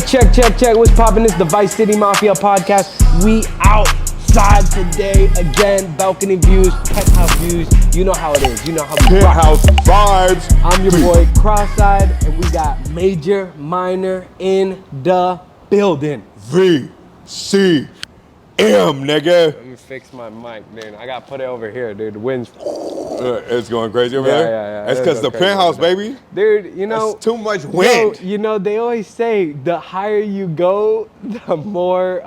Check. What's poppin'? It's the Vice City Mafia Podcast. We outside today again. Balcony views, penthouse views. You know how it is. You know how we rock. Penthouse vibes. I'm your boy Cross-Eyed, and we got Major Minor in the building. VCM, nigga. Let me fix my mic, man. I gotta put it over here, dude. The wind's... It's going crazy over there? Yeah. That's because the penthouse, baby. Dude, you know... That's too much wind. You know, they always say the higher you go, the more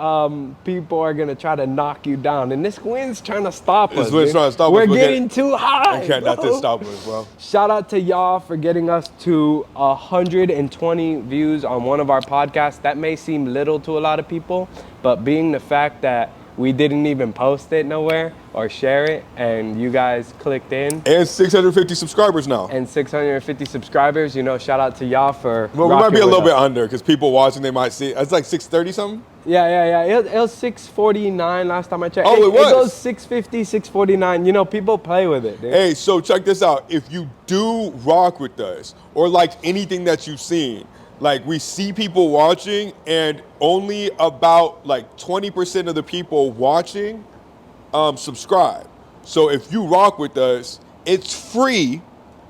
people are going to try to knock you down. And this wind's trying to stop us. This wind's trying to stop us. We're getting too high, I can't let this stop us, bro. Shout out to y'all for getting us to 120 views on one of our podcasts. That may seem little to a lot of people, but being the fact that we didn't even post it nowhere or share it, and you guys clicked in. And 650 subscribers now. And 650 subscribers, you know, shout out to y'all for Well, we might be a little bit under, because people watching, they might see, it's like 630 something? Yeah. It was 649 last time I checked. Oh, it was? It goes 650, 649. You know, people play with it, dude. Hey, so check this out. If you do rock with us, or like anything that you've seen, like we see people watching, and only about like 20% of the people watching subscribe. So if you rock with us, it's free.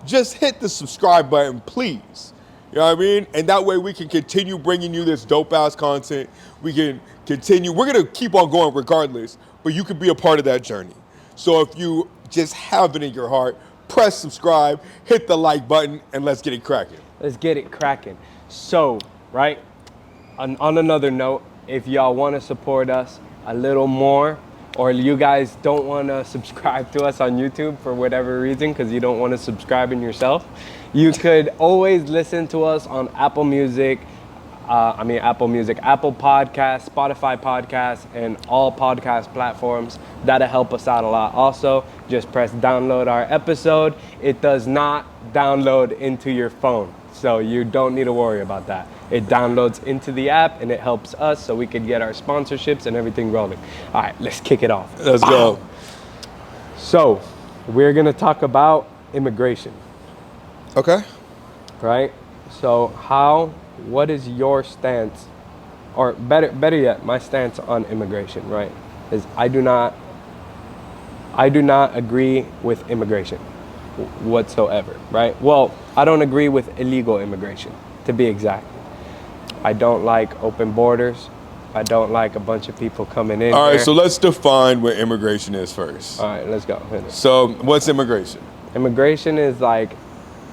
Just hit the subscribe button, please. You know what I mean? And that way we can continue bringing you this dope ass content. We can continue. We're going to keep on going regardless, but you can be a part of that journey. So if you just have it in your heart, press subscribe, hit the like button, and let's get it cracking. Let's get it cracking. So, right, on another note, if y'all want to support us a little more, or you guys don't want to subscribe to us on YouTube for whatever reason, because you don't want to subscribe in yourself, you could always listen to us on Apple Podcasts, Spotify Podcasts, and all podcast platforms. That'll help us out a lot. Also, just press download our episode. It does not download into your phone, so you don't need to worry about that. It downloads into the app, and it helps us so we can get our sponsorships and everything rolling. All right, let's kick it off. Let's go. So, we're going to talk about immigration. Okay. Right? So, what is your stance, or better yet, my stance on immigration, right? Is I do not agree with immigration whatsoever, right? Well, I don't agree with illegal immigration, to be exact. I don't like open borders. I don't like a bunch of people coming in. All right, so let's define what immigration is first. All right, let's go. So what's immigration? Immigration is like,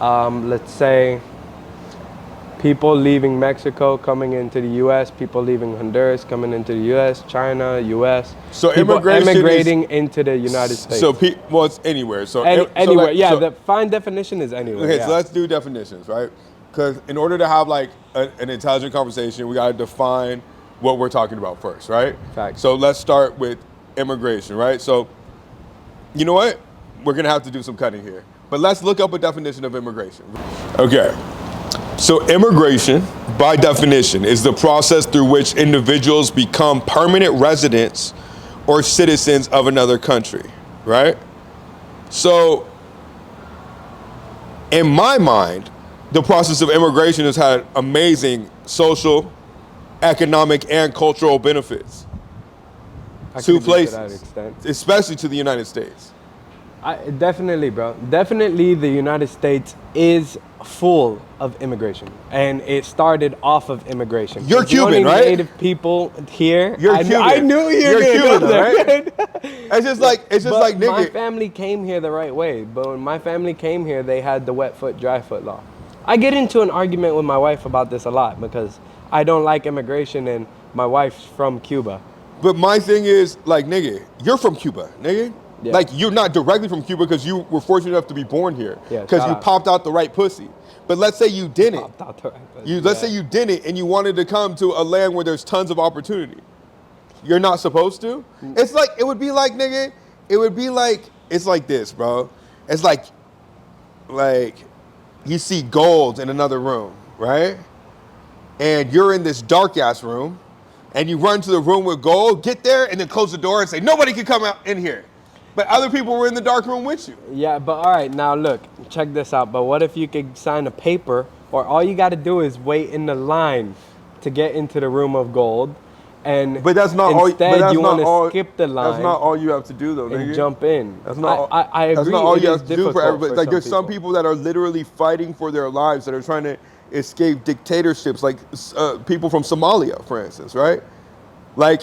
let's say, people leaving Mexico coming into the U.S., people leaving Honduras coming into the U.S., China, U.S. So people immigration immigrating into the United States. So well, it's anywhere. So anywhere, so the fine definition is anywhere. Okay, yeah. so let's do definitions, right? Because in order to have like an intelligent conversation, we got to define what we're talking about first, right? Fact. So let's start with immigration, right? So you know what? We're gonna have to do some cutting here, but let's look up a definition of immigration. Okay. So immigration, by definition, is the process through which individuals become permanent residents or citizens of another country, right? So in my mind, the process of immigration has had amazing social, economic, and cultural benefits to places, to that extent. especially to the United States. Definitely, bro. Definitely, the United States is full of immigration, and it started off of immigration. You're Cuban, right? Native people here. You're Cuban. I knew you were Cuban, go there. right? It's just like nigga. My family came here the right way, but when my family came here, they had the wet foot, dry foot law. I get into an argument with my wife about this a lot because I don't like immigration, and my wife's from Cuba. But my thing is, like, nigga, you're from Cuba, nigga. Yeah. Like, you're not directly from Cuba because you were fortunate enough to be born here. Yeah, because you popped out the right pussy. But let's say you didn't. Let's say you didn't, and you wanted to come to a land where there's tons of opportunity. You're not supposed to. It's like, it would be like, nigga, it's like this, bro. It's like you see gold in another room, right? And you're in this dark ass room, and you run to the room with gold, get there, and then close the door and say, nobody can come out in here. But other people were in the dark room with you. Yeah, but all right, now look, check this out. But what if you could sign a paper, or all you got to do is wait in the line to get into the room of gold, and But that's not all. instead But that's you not want to all. skip the line. That's not all you have to do, though, and nigga. jump in. That's not. I agree. That's not all it you is have to do for difficult everybody. Like, there's some people. people that are literally fighting for their lives, that are trying to escape dictatorships, like people from Somalia, for instance, right? Like,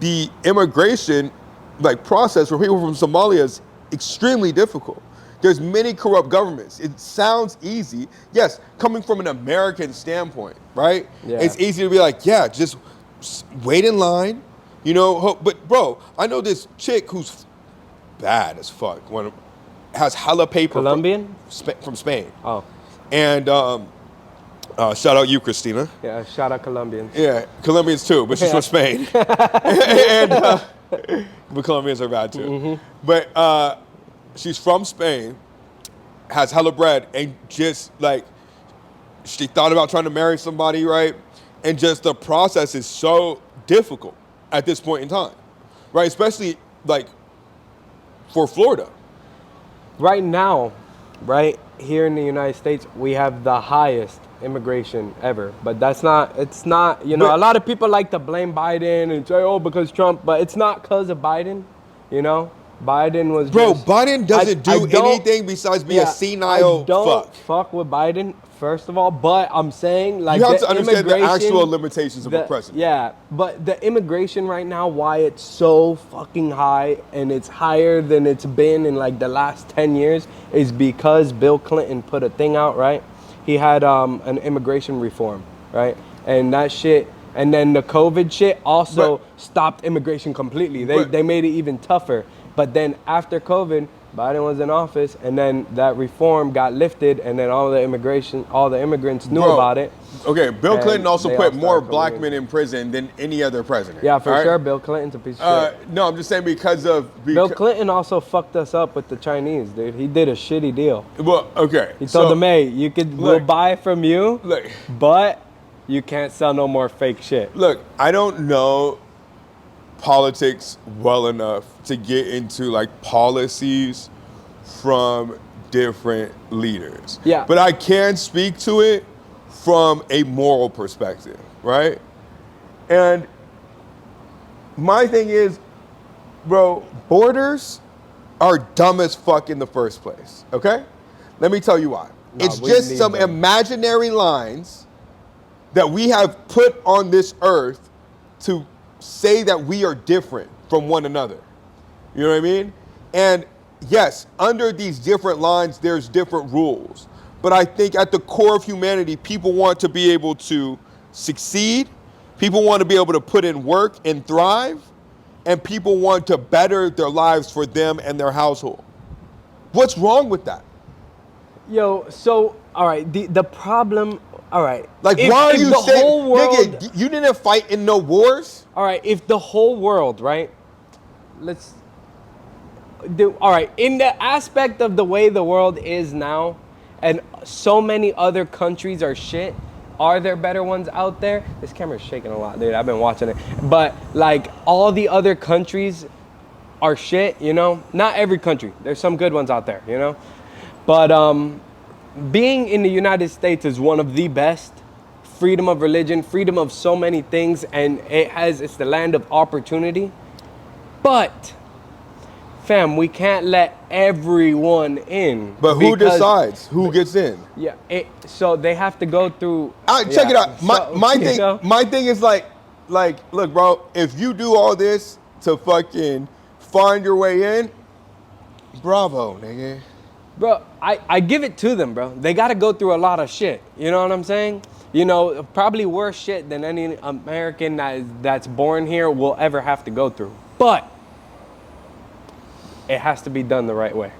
the immigration, like, process for people from Somalia is extremely difficult. There's many corrupt governments. It sounds easy. Yes, coming from an American standpoint, right? Yeah. It's easy to be like, yeah, just wait in line, you know. But bro, I know this chick who's bad as fuck. Has hella paper. Colombian? From Spain. Oh. And shout out you, Christina. Yeah, shout out Colombians. Yeah, Colombians too, but she's from Spain. And but Colombians are bad too. Mm-hmm. But she's from Spain, has hella bread, and just like she thought about trying to marry somebody, right? And just the process is so difficult at this point in time, right? Especially like for Florida. Right now, right here in the United States, we have the highest immigration ever. But it's not, you know, But- a lot of people like to blame Biden and say, oh, because Trump, but it's not because of Biden, you know? Biden was Bro, just, Biden doesn't do don't- anything besides be a senile I don't fuck. with Biden, first of all, but I'm saying, like, You have the to understand the immigration- actual limitations of a president. Yeah, but the immigration right now, why it's so fucking high, and it's higher than it's been in like the last 10 years, is because Bill Clinton put a thing out, right? He had an immigration reform, right? And that shit, and then the COVID shit also stopped immigration completely. They made it even tougher. But then after COVID, Biden was in office, and then that reform got lifted, and then all the immigrants knew about it. Okay, Bill And Clinton also they put all more started black coming men in prison than any other president. Yeah, for all right? sure. Bill Clinton's a piece of shit. No, I'm just saying because Bill Clinton also fucked us up with the Chinese, dude. He did a shitty deal. Well, okay. He told them, hey, we'll look, buy from you, Look, but you can't sell no more fake shit. look, I don't know politics well enough to get into like policies from different leaders. Yeah. But I can speak to it from a moral perspective, right? And my thing is, bro, borders are dumb as fuck in the first place, okay? Let me tell you why. No, It's we just need some them. imaginary lines that we have put on this earth to say that we are different from one another. You know what I mean? And yes, under these different lines, there's different rules. But I think at the core of humanity, people want to be able to succeed. People want to be able to put in work and thrive. And people want to better their lives for them and their household. What's wrong with that? Yo, so, all right, the problem, all right. Like, if, why are if you the saying, whole world, nigga, you didn't fight in no wars? all right, if the whole world, right, let's do, all right, in the aspect of the way the world is now, and so many other countries are shit, are there better ones out there? This camera's shaking a lot, dude. I've been watching it. But, like, all the other countries are shit, you know? Not every country. There's some good ones out there, you know? But being in the United States is one of the best. Freedom of religion, freedom of so many things, and it's the land of opportunity. But, fam, we can't let everyone in. But who because- decides who gets in? Yeah, so they have to go through. Check it out. so, My you thing, know? my thing is like, look, bro. If you do all this to fucking find your way in, bravo, nigga. Bro, I give it to them, bro. They got to go through a lot of shit. You know what I'm saying? You know, probably worse shit than any American that's born here will ever have to go through. But it has to be done the right way.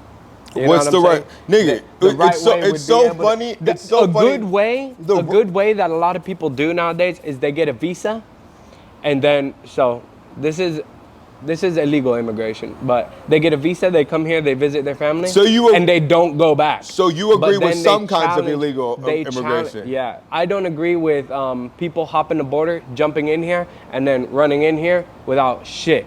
You know What's what the I'm right, saying? nigga? The right it's so, way would it's be so able to- funny. the- It's so a funny. good way. A good way that a lot of people do nowadays is they get a visa, and then this is illegal immigration, but they get a visa, they come here, they visit their family, and they don't go back. So you agree But with then some they kinds of challenge- illegal they immigration? Yeah, I don't agree with people hopping the border, jumping in here, and then running in here without shit.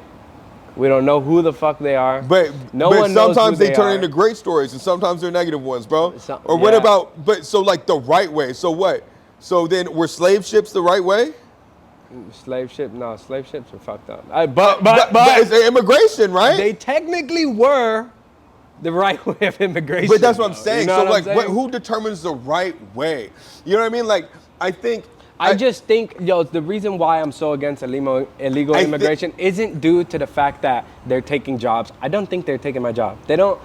We don't know who the fuck they are. But one knows sometimes who they turn are. into great stories, and sometimes they're negative ones, bro. So- Or what yeah. about? But so like the right way. So what? So then were slave ships the right way? Slave ships are fucked up. But it's immigration, right? They technically were the right way of immigration. But that's what I'm saying. You know So, what like, I'm saying? who determines the right way? You know what I mean? Like, I think... I just think, the reason why I'm so against illegal immigration isn't due to the fact that they're taking jobs. I don't think they're taking my job. They don't,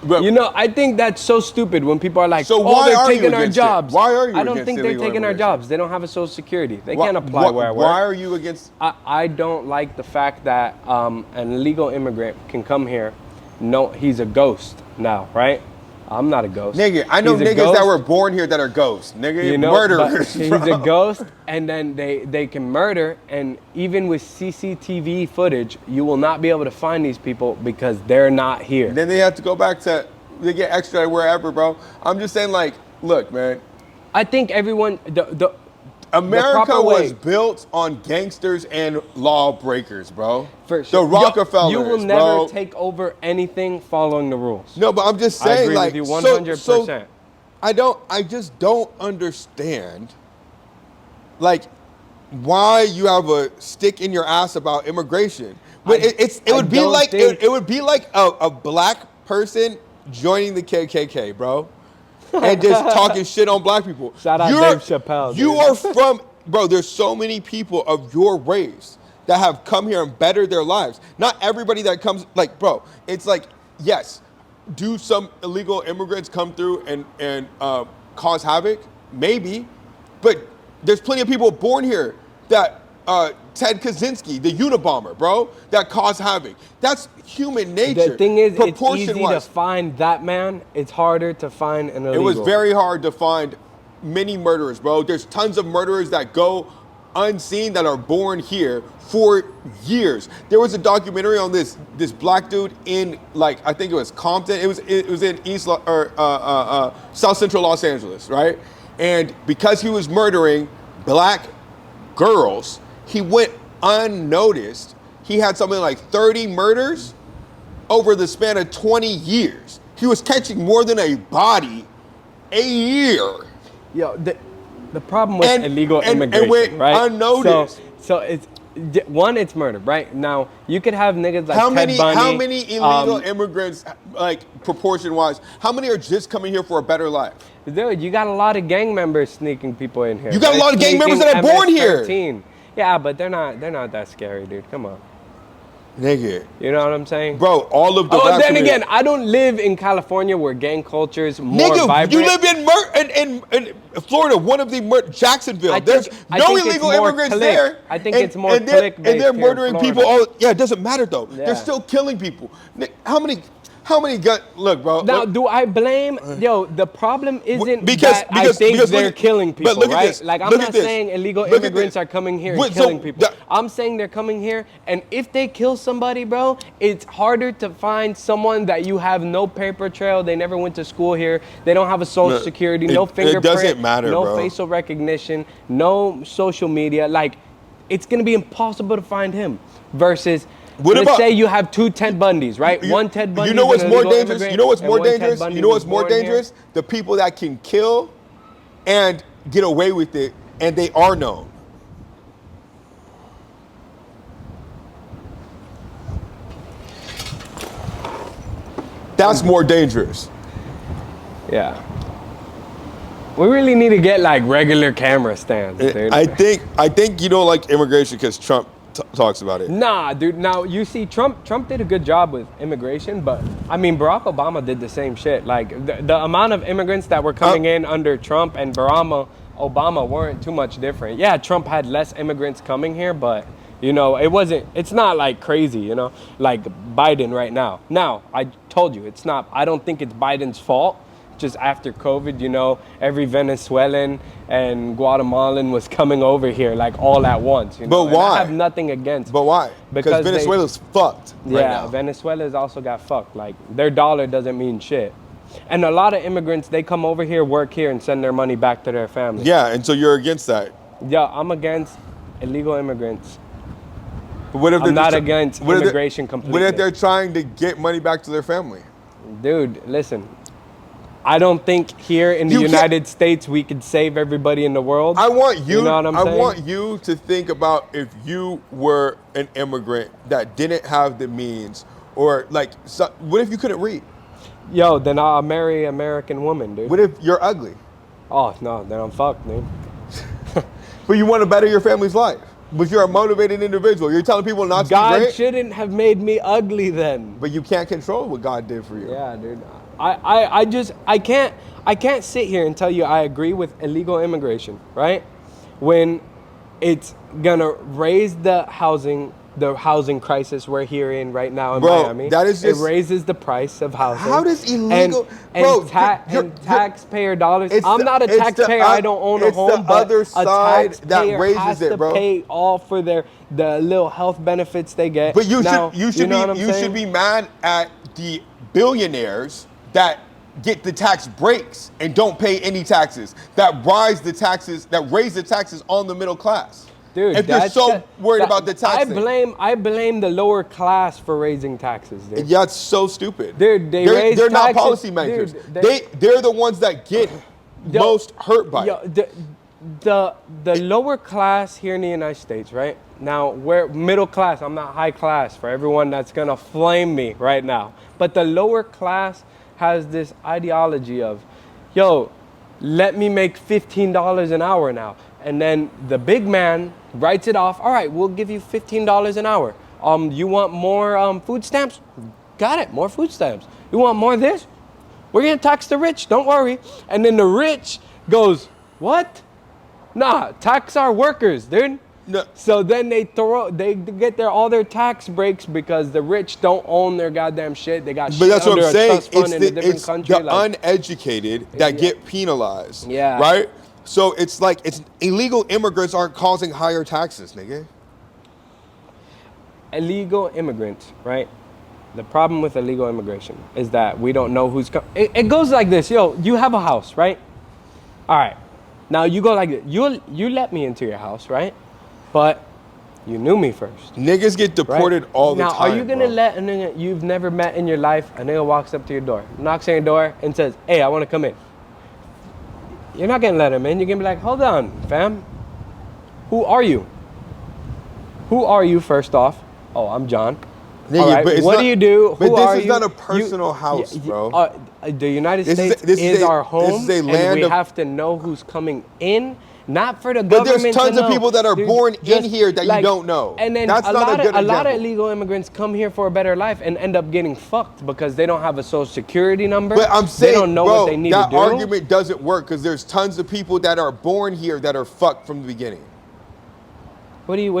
I think that's so stupid when people are like, they're taking our jobs. Why are you I don't think they're taking our jobs. They don't have a social security. They can't apply where I work. Why are you against? I don't like the fact that an illegal immigrant can come here. No, he's a ghost now, right? I'm not a ghost. Nigga, I know niggas that were born here that are ghosts. Nigga, murderers. He's a ghost, and then they can murder, and even with CCTV footage, you will not be able to find these people because they're not here. Then they have to go back to, they get extra wherever, bro. I'm just saying, like, look, man. I think everyone, America was built on gangsters and lawbreakers, bro. For sure. The Rockefellers, you will never take over anything following the rules. No, but I'm just saying, I agree with you 100%. So I just don't understand, like, why you have a stick in your ass about immigration. But it would be like a black person joining the KKK, bro. And just talking shit on black people. Shout out Dave Chappelle. You are from, bro, there's so many people of your race that have come here and bettered their lives. Not everybody that comes, like, bro, it's like, yes, do some illegal immigrants come through and cause havoc? Maybe. But there's plenty of people born here that, Ted Kaczynski, the Unabomber, bro, that caused havoc. That's human nature. The thing is, it's easy to find that man. It's harder to find an illegal. It was very hard to find many murderers, bro. There's tons of murderers that go unseen that are born here for years. There was a documentary on this black dude in, like, I think it was Compton. It was in South Central Los Angeles, right? And because he was murdering black girls, he went unnoticed. He had something like 30 murders over the span of 20 years. He was catching more than a body a year. Yo, the problem with illegal immigration, went right? Unnoticed. So it's it's murder, right? Now you could have niggas like Ted Bundy. How many illegal immigrants, like proportion-wise, how many are just coming here for a better life? Dude, you got a lot of gang members sneaking people in here. You got a lot of gang members that are born here. Yeah, but they're not that scary, dude. Come on. Nigga. You know what I'm saying? Bro, all of the then again, I don't live in California where gang culture is more vibrant. You live in Florida, one of the Jacksonville. There's no illegal immigrants there. I think it's more click-based. And they're murdering people. Yeah, it doesn't matter though. Yeah. They're still killing people. How many guns? Look, bro. Now, do I blame? The problem isn't because I think they're killing people, but look right? at this. Like, I'm not saying illegal immigrants are coming here and killing people. I'm saying they're coming here, and if they kill somebody, bro, it's harder to find someone that you have no paper trail. They never went to school here. They don't have a social security, no fingerprint, it doesn't matter, no bro. facial recognition, no social media. Like, it's gonna be impossible to find him. Versus, let's say you have two Ted Bundys, right? One Ted Bundy. You know what's more dangerous? You know what's more dangerous? You know what's more dangerous? The people that can kill and get away with it, and they are known. That's more dangerous. Yeah. We really need to get like regular camera stands, dude. I think you don't like immigration because Trump talks about it. Nah, dude. Now you see, Trump did a good job with immigration, but I mean, Barack Obama did the same shit. Like the amount of immigrants that were coming in under Trump and Obama weren't too much different. Yeah, Trump had less immigrants coming here, but it's not like crazy, like Biden right now. Now, I told you, I don't think it's Biden's fault. Just after COVID, every Venezuelan and Guatemalan was coming over here like all at once. But why? I have nothing against. But why? Because Venezuela's fucked right now. Venezuela's also got fucked. Like, their dollar doesn't mean shit. And a lot of immigrants, they come over here, work here, and send their money back to their family. Yeah, and so you're against that. Yeah, I'm against illegal immigrants. But what if I'm not against immigration completely. What if they're trying to get money back to their family? Dude, listen. I don't think here in the United States we could save everybody in the world. I want you. You know what I'm saying? I want you to think about if you were an immigrant that didn't have the means, or like, what if you couldn't read? Yo, then I'll marry an American woman, dude. What if you're ugly? Oh no, then I'm fucked, dude. But you want to better your family's life. But you're a motivated individual. You're telling people not to be great. God shouldn't have made me ugly then. But you can't control what God did for you. Yeah, dude. I can't sit here and tell you I agree with illegal immigration, right? When it's gonna raise the housing crisis we're here in right now in Miami. That is just, it raises the price of housing. How does illegal and taxpayer dollars? I'm not a taxpayer. I don't own a home. It's the other side that raises has it, to bro. pay all for the little health benefits they get. But you you should be mad at the billionaires that get the tax breaks and don't pay any taxes, that raise the taxes on the middle class. Dude, if you're so worried about the tax, I blame the lower class for raising taxes, dude. Yeah, it's so stupid. Dude, they're not policymakers. They're the ones that get most hurt by it. The lower class here in the United States, right? Now, we're middle class. I'm not high class for everyone that's going to flame me right now. But the lower class has this ideology of, yo, let me make $15 an hour now. And then the big man writes it off. All right, we'll give you $15 an hour. You want more food stamps? Got it, more food stamps. You want more of this? We're going to tax the rich, don't worry. And then the rich goes, what? Nah, tax our workers, dude. No. So then they get all their tax breaks because the rich don't own their goddamn shit. They got shit under a trust fund in a different country. It's the uneducated that get penalized. Yeah. Right? So it's like illegal immigrants aren't causing higher taxes, nigga. Illegal immigrants, right? The problem with illegal immigration is that we don't know who's coming. It goes like this, yo. You have a house, right? All right. Now you go like this. You let me into your house, right? But you knew me first. Niggas get deported all the time. Now, are you gonna let a nigga you've never met in your life, a nigga walks up to your door, knocks on your door, and says, "Hey, I want to come in." You're not gonna let him in. You're gonna be like, "Hold on, fam. Who are you? Who are you, first off?" "Oh, I'm John." Nigga, all right, what do you do? But Who are this is you? not a personal house, bro. The United States is our home, and we have to know who's coming in. Not for the government. But there's tons of people that are born in here that you don't know. And then that's a not lot of illegal immigrants come here for a better life and end up getting fucked because they don't have a social security number. But I'm saying, they don't know what they need to do. That argument doesn't work because there's tons of people that are born here that are fucked from the beginning. What do you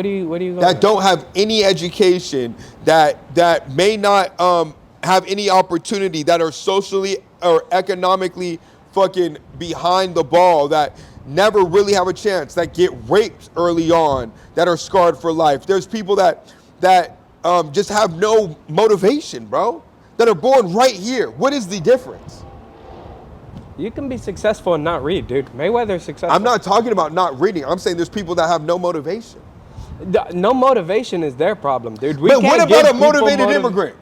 that don't have any education, that may not have any opportunity, that are socially or economically fucking behind the ball, that never really have a chance, that get raped early on, that are scarred for life. There's people that just have no motivation, bro, that are born right here. What is the difference? You can be successful and not read, dude. Mayweather's successful. I'm not talking about not reading. I'm saying there's people that have no motivation. No motivation is their problem, dude. But what about a motivated immigrant?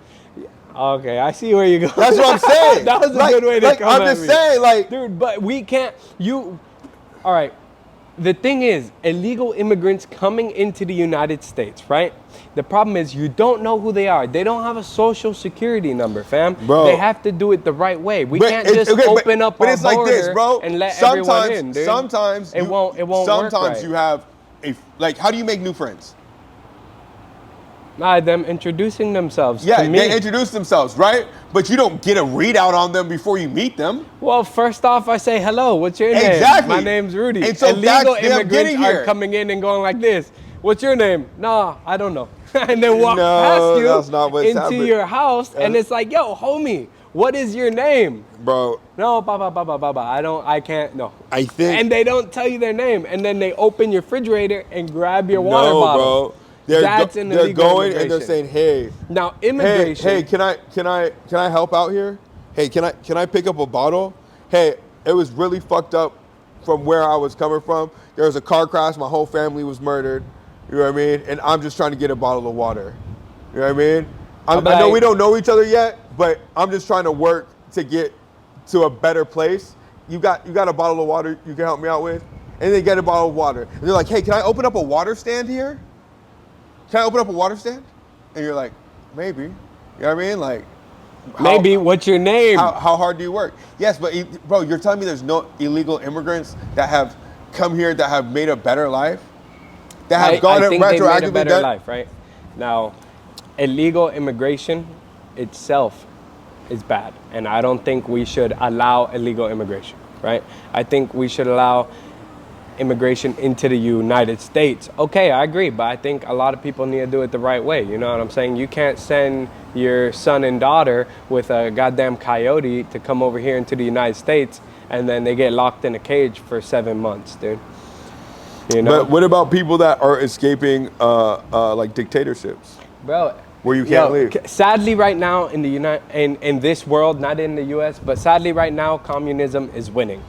Okay, I see where you go. That's what I'm saying. That was a good way to come at me. I'm just saying, dude, but we can't. All right. The thing is, illegal immigrants coming into the United States, right? The problem is you don't know who they are. They don't have a social security number, fam. Bro. They have to do it the right way. We can't just open up our border like this, bro. and let everyone in, dude. Sometimes it won't work right. Sometimes you have how do you make new friends? Them introducing themselves to me. They introduce themselves, right? But you don't get a readout on them before you meet them. Well, first off, I say, hello, what's your name? Exactly. My name's Rudy. And so illegal immigrants are coming in and going like this. What's your name? Nah, I don't know. And then walk past you that's not what's into happening. your house, and it's like, yo, homie, what is your name? Bro. No, baba. I can't, no. I think. And they don't tell you their name, and then they open your refrigerator and grab your water bottle. Bro. They're going and they're saying, "Hey, now immigration. Hey, can I help out here? Hey, can I pick up a bottle? Hey, it was really fucked up from where I was coming from. There was a car crash. My whole family was murdered. You know what I mean? And I'm just trying to get a bottle of water. You know what I mean? I know we don't know each other yet, but I'm just trying to work to get to a better place. You got a bottle of water you can help me out with? And they get a bottle of water. And they're like, hey, can I open up a water stand here? Can I open up a water stand? And you're like, maybe. You know what I mean? Like, Maybe. What's your name? How hard do you work? Yes, but bro, you're telling me there's no illegal immigrants that have come here that have made a better life? That have gone I think retroactively they made a better life, right? Now, illegal immigration itself is bad. And I don't think we should allow illegal immigration, right? I think we should allow immigration into the United States. Okay, I agree, but I think a lot of people need to do it the right way. You know what I'm saying? You can't send your son and daughter with a goddamn coyote to come over here into the United States and then they get locked in a cage for 7 months, dude. You know? But what about people that are escaping like dictatorships? Bro, where you can't leave. Sadly, right now in the in this world, not in the U.S., but sadly right now, communism is winning,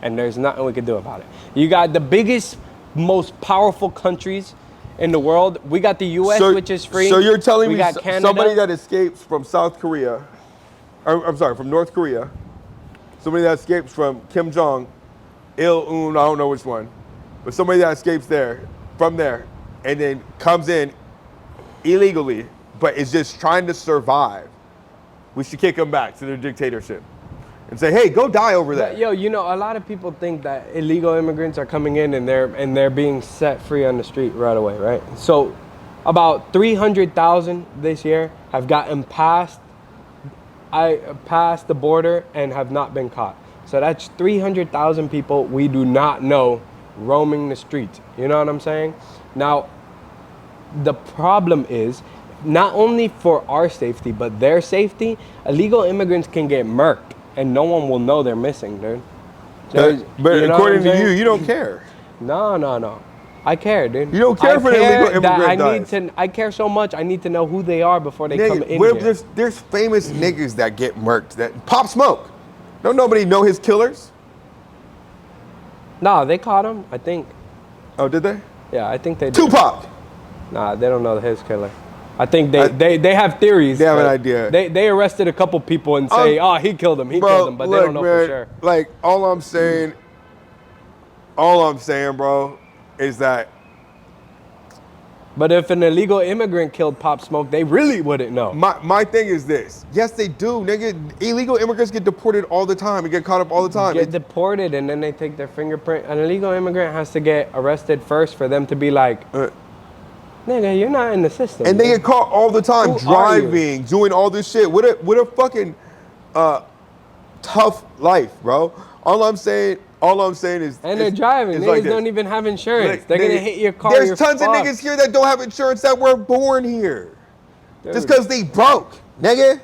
and there's nothing we can do about it. You got the biggest, most powerful countries in the world. We got the U.S., which is free. So you're telling me got Canada. Somebody that escapes from South Korea, from North Korea, somebody that escapes from Kim Jong, Il-un, I don't know which one, but somebody that escapes from there, and then comes in illegally, but is just trying to survive, we should kick them back to their dictatorship and say, hey, go die over there. But, yo, you know, a lot of people think that illegal immigrants are coming in and they're being set free on the street right away, right? So about 300,000 this year have gotten past the border and have not been caught. So that's 300,000 people we do not know roaming the streets. You know what I'm saying? Now, the problem is, not only for our safety, but their safety, illegal immigrants can get murked and no one will know they're missing, dude. But according to you, you don't care. No. I care, dude. You don't care for the illegal immigrant I care so much, I need to know who they are before they come in here. There's famous niggas that get murked, that Pop Smoke. Don't nobody know his killers? Nah, they caught him, I think. Oh, did they? Yeah, I think they did. Tupac! Nah, they don't know his killer. I think they have theories. They have an idea. They arrested a couple people and say, oh, he killed him, but they don't know for sure. Like, all I'm saying, bro, is that. But if an illegal immigrant killed Pop Smoke, they really wouldn't know. My thing is this. Yes, they do, nigga. Illegal immigrants get deported all the time and get caught up all the time. Get deported and then they take their fingerprint. An illegal immigrant has to get arrested first for them to be like, nigga, you're not in the system. And they get caught all the time, driving, doing all this shit. What a fucking tough life, bro. All I'm saying is, and they're driving. Niggas like don't even have insurance. They're gonna hit your car. There's tons of niggas here that don't have insurance that were born here, dude. Just because they broke, nigga.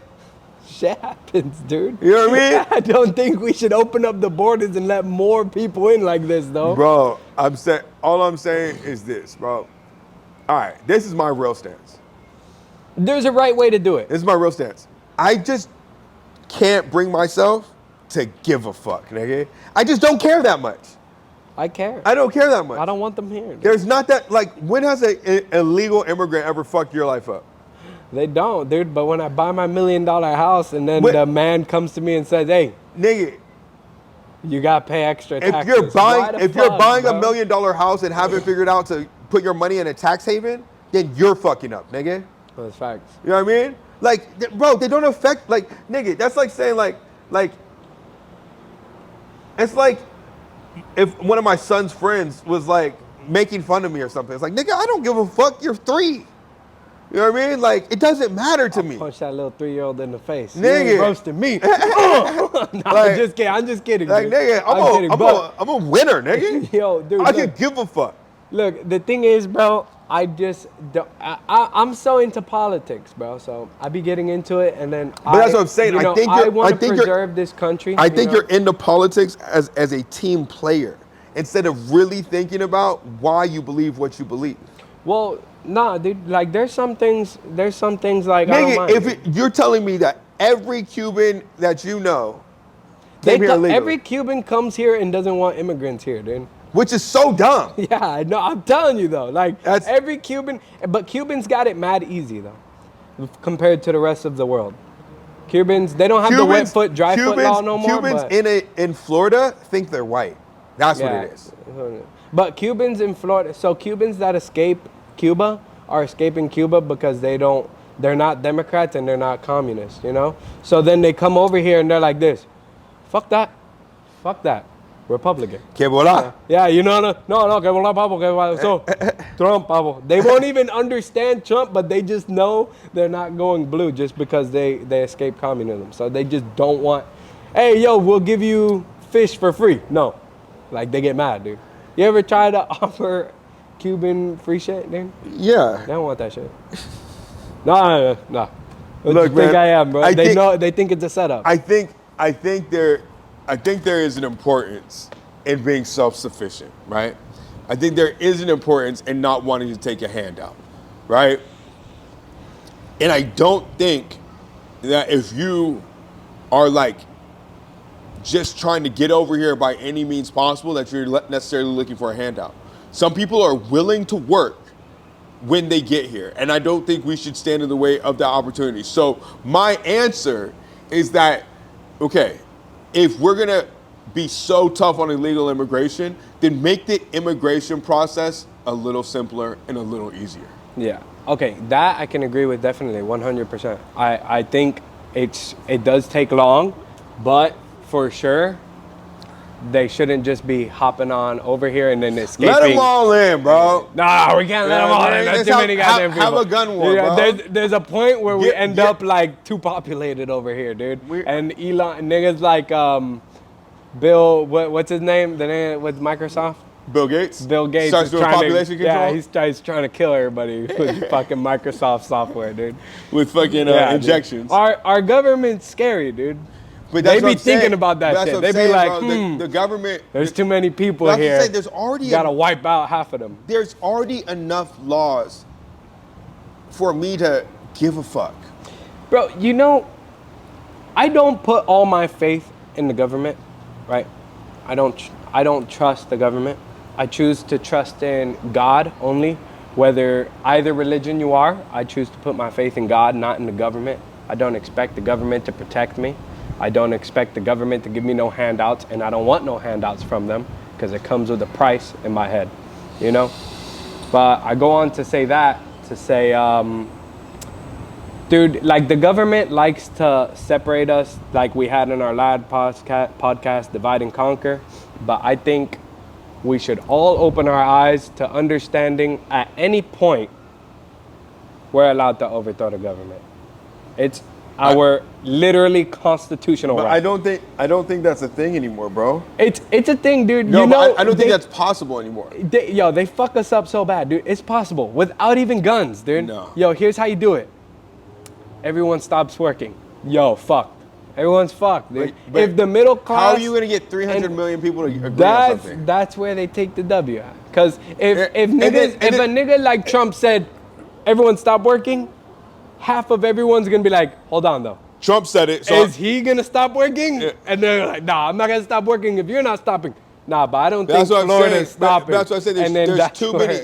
Shit happens, dude. You know what I mean? I don't think we should open up the borders and let more people in like this, though. Bro, all I'm saying is this, bro. All right, this is my real stance. There's a right way to do it. This is my real stance. I just can't bring myself to give a fuck, nigga. I just don't care that much. I care. I don't care that much. I don't want them here. Dude. There's not that, like, when has an illegal immigrant ever fucked your life up? They don't, dude. But when I buy my $1 million house and then the man comes to me and says, hey, nigga, you got to pay extra taxes. If you're buying a $1 million house and haven't figured out to put your money in a tax haven, then you're fucking up, nigga. That's facts. You know what I mean? Like, bro, they don't affect, like, nigga, that's like saying, like, it's like if one of my son's friends was, like, making fun of me or something. It's like, nigga, I don't give a fuck. You're 3. You know what I mean? Like, it doesn't matter to me. Punch that little 3-year-old in the face. Nigga. You ain't roasting me. No, like, I'm just kidding. Like, dude. nigga, I'm a winner, nigga. Yo, dude. I can give a fuck. Look, the thing is, bro, I'm so into politics, bro. So I be getting into it, and then. But that's what I'm saying. I want to preserve this country. I think you're into politics as a team player instead of really thinking about why you believe what you believe. Well, nah, dude. Like, there's some things like nigga, I don't mind. You're telling me that every Cuban that you know came here illegally. Every Cuban comes here and doesn't want immigrants here, dude. Which is so dumb. Yeah, no, I'm telling you though. Like, every Cuban, but Cubans got it mad easy though, compared to the rest of the world. Cubans, they don't have the wet foot, dry foot law no more. Cubans but, in Florida think they're white. That's what it is. But Cubans in Florida, so Cubans that escape Cuba are escaping Cuba because they're not Democrats and they're not communists, you know? So then they come over here and they're like this, fuck that, Republican. Que volar. Yeah, you know, no, que volar, pavo, que volar. So, Trump, pavo. They won't even understand Trump, but they just know they're not going blue just because they escape communism. So they just don't want, hey, yo, we'll give you fish for free. No. Like, they get mad, dude. You ever try to offer Cuban free shit, dude? Yeah. They don't want that shit. No. What Look, you think man, I am, bro? They think it's a setup. I think there is an importance in being self-sufficient, right? I think there is an importance in not wanting to take a handout, right? And I don't think that if you are like just trying to get over here by any means possible that you're necessarily looking for a handout. Some people are willing to work when they get here, and I don't think we should stand in the way of that opportunity. So my answer is that, okay, if we're gonna be so tough on illegal immigration, then make the immigration process a little simpler and a little easier. Yeah. Okay, that I can agree with definitely, 100%. I think it does take long, but for sure, they shouldn't just be hopping on over here and then escaping. Let them all in, bro. No, we can't let them all in. There's too many goddamn people. Have a gun war, bro. There's a point where we end up like too populated over here, dude. And Elon, niggas like Bill, what's his name? The name with Microsoft? Bill Gates. Bill Gates starts doing population control. Yeah, he's trying to kill everybody with fucking Microsoft software, dude. With fucking injections. Dude. Our government's scary, dude. But they be thinking about that shit. They be like, the government. There's too many people here. There's already gotta wipe out half of them. There's already enough laws for me to give a fuck. Bro, you know, I don't put all my faith in the government, right? I don't trust the government. I choose to trust in God only. Whether either religion you are, I choose to put my faith in God, not in the government. I don't expect the government to protect me. I don't expect the government to give me no handouts, and I don't want no handouts from them because it comes with a price in my head, you know? But I go on to say, dude, like the government likes to separate us like we had in our last podcast, Divide and Conquer. But I think we should all open our eyes to understanding at any point we're allowed to overthrow the government. It's our literally constitutional right. I don't think that's a thing anymore, bro. It's a thing, dude. No, you know, I don't think that's possible anymore. They fuck us up so bad, dude. It's possible without even guns, dude. No. Yo, here's how you do it. Everyone stops working. Yo, fuck. Everyone's fucked, dude. But if the middle class, how are you gonna get 300 million people to agree on something? That's where they take the W. Because if a nigga like Trump said, everyone stop working, half of everyone's gonna be like, hold on though. Trump said it. So is he gonna stop working? Yeah. And they're like, nah, I'm not gonna stop working if you're not stopping. Nah, but I don't think Florida's stopping. That's what I said.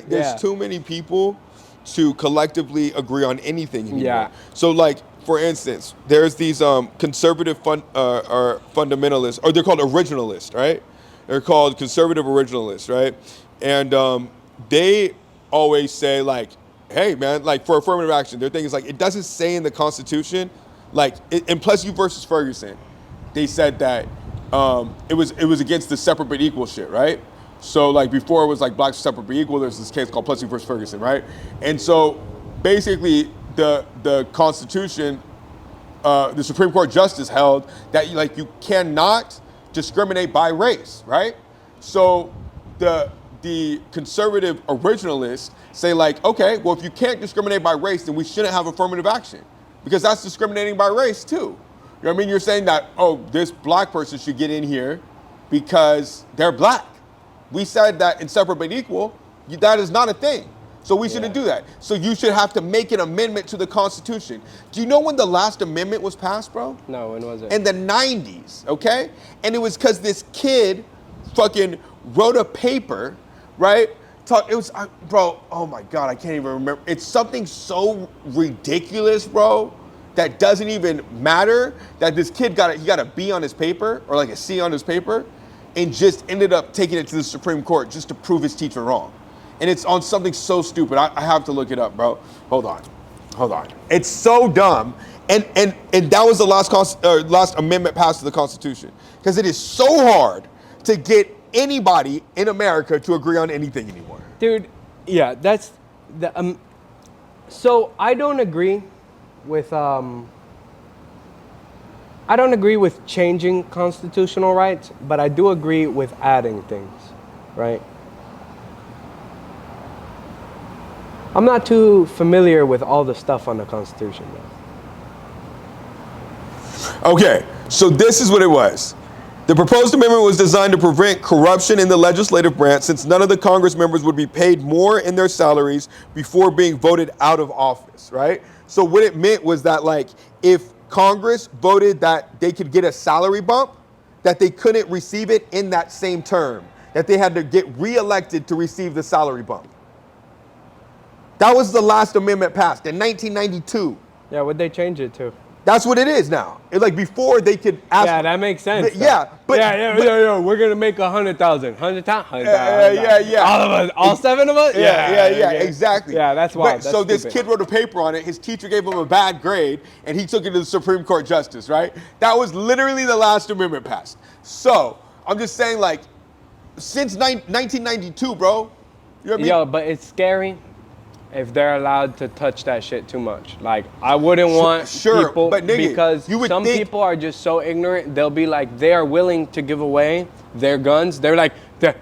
There's too many people to collectively agree on anything anymore. Yeah. So like, for instance, there's these conservative fundamentalists, or they're called originalists, right? They're called conservative originalists, right? And they always say like, hey man, like for affirmative action, their thing is like, it doesn't say in the Constitution, like in Plessy versus Ferguson, they said that it was against the separate but equal shit, right? So like before it was like blacks separate but equal, there's this case called Plessy versus Ferguson, right? And so basically the Constitution, the Supreme Court justice held that like you cannot discriminate by race, right? So the conservative originalists say like, okay, well if you can't discriminate by race, then we shouldn't have affirmative action because that's discriminating by race too. You know what I mean? You're saying that, oh, this black person should get in here because they're black. We said that in separate but equal, that is not a thing. So we shouldn't do that. So you should have to make an amendment to the Constitution. Do you know when the last amendment was passed, bro? No, when was it? In the 90s, okay? And it was because this kid fucking wrote a paper, right? It was, bro, oh my God, I can't even remember. It's something so ridiculous, bro, that doesn't even matter, that this kid got a B on his paper or like a C on his paper and just ended up taking it to the Supreme Court just to prove his teacher wrong. And it's on something so stupid. I have to look it up, bro. Hold on. It's so dumb. And that was the last amendment passed to the Constitution. Because it is so hard to get anybody in America to agree on anything anymore. Dude, yeah, that's the so I don't agree with changing constitutional rights, but I do agree with adding things, right? I'm not too familiar with all the stuff on the Constitution, though. Okay, so this is what it was. The proposed amendment was designed to prevent corruption in the legislative branch, since none of the Congress members would be paid more in their salaries before being voted out of office, right? So what it meant was that, like, if Congress voted that they could get a salary bump, that they couldn't receive it in that same term, that they had to get reelected to receive the salary bump. That was the last amendment passed in 1992. Yeah, what'd they change it to? That's what it is now. It's like before they could ask. Yeah, that makes sense. Yeah, but we're gonna make 100,000. 100,000. Yeah. All of us, all 7 of us. Yeah, exactly. Yeah, that's wild. So this kid wrote a paper on it. His teacher gave him a bad grade, and he took it to the Supreme Court justice. Right? That was literally the last amendment passed. So I'm just saying, like, since 1992, bro. You know what I mean? Yo, but it's scary if they're allowed to touch that shit too much. Like, I wouldn't want people, but nigga, because you would some think, people are just so ignorant, they'll be like, they are willing to give away their guns. They're like,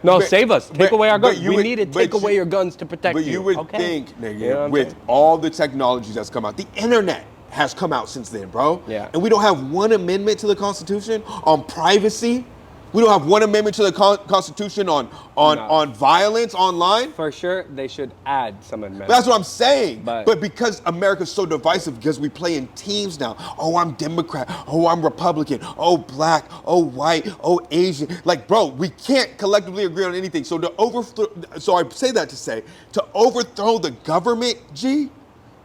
no, save us, take away our guns. We need to take away your guns to protect you. But you would think, nigga, you know with saying? all the technology that's come out, the internet has come out since then, bro. Yeah. And we don't have one amendment to the Constitution on privacy. We don't have one amendment to the Constitution on violence online. For sure, they should add some amendments. That's what I'm saying. But because America's so divisive, because we play in teams now. Oh, I'm Democrat. Oh, I'm Republican. Oh, black. Oh, white. Oh, Asian. Like, bro, we can't collectively agree on anything. So so I say that to say, to overthrow the government, G,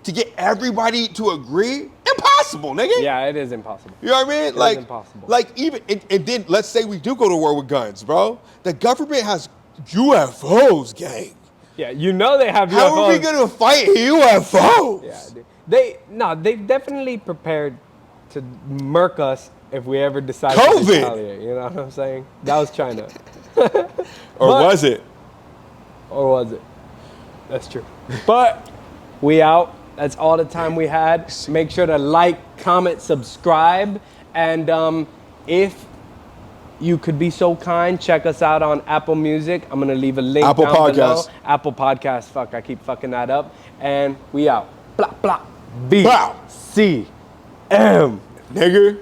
to get everybody to agree, impossible, nigga. Yeah, it is impossible. You know what I mean? It's impossible. Like even, and then let's say we do go to war with guns, bro. The government has UFOs, gang. Yeah, you know they have UFOs. How are we gonna fight UFOs? Yeah, they've definitely prepared to murk us if we ever decide COVID. to retaliate. You know what I'm saying? That was China. Or was it? Or was it? That's true. But we out. That's all the time we had. Make sure to like, comment, subscribe. And if you could be so kind, check us out on Apple Music. I'm going to leave a link Apple down Podcast. below. Apple Podcast. Fuck, I keep fucking that up. And we out. Blah, blah. B. Bow. C. M. Nigga.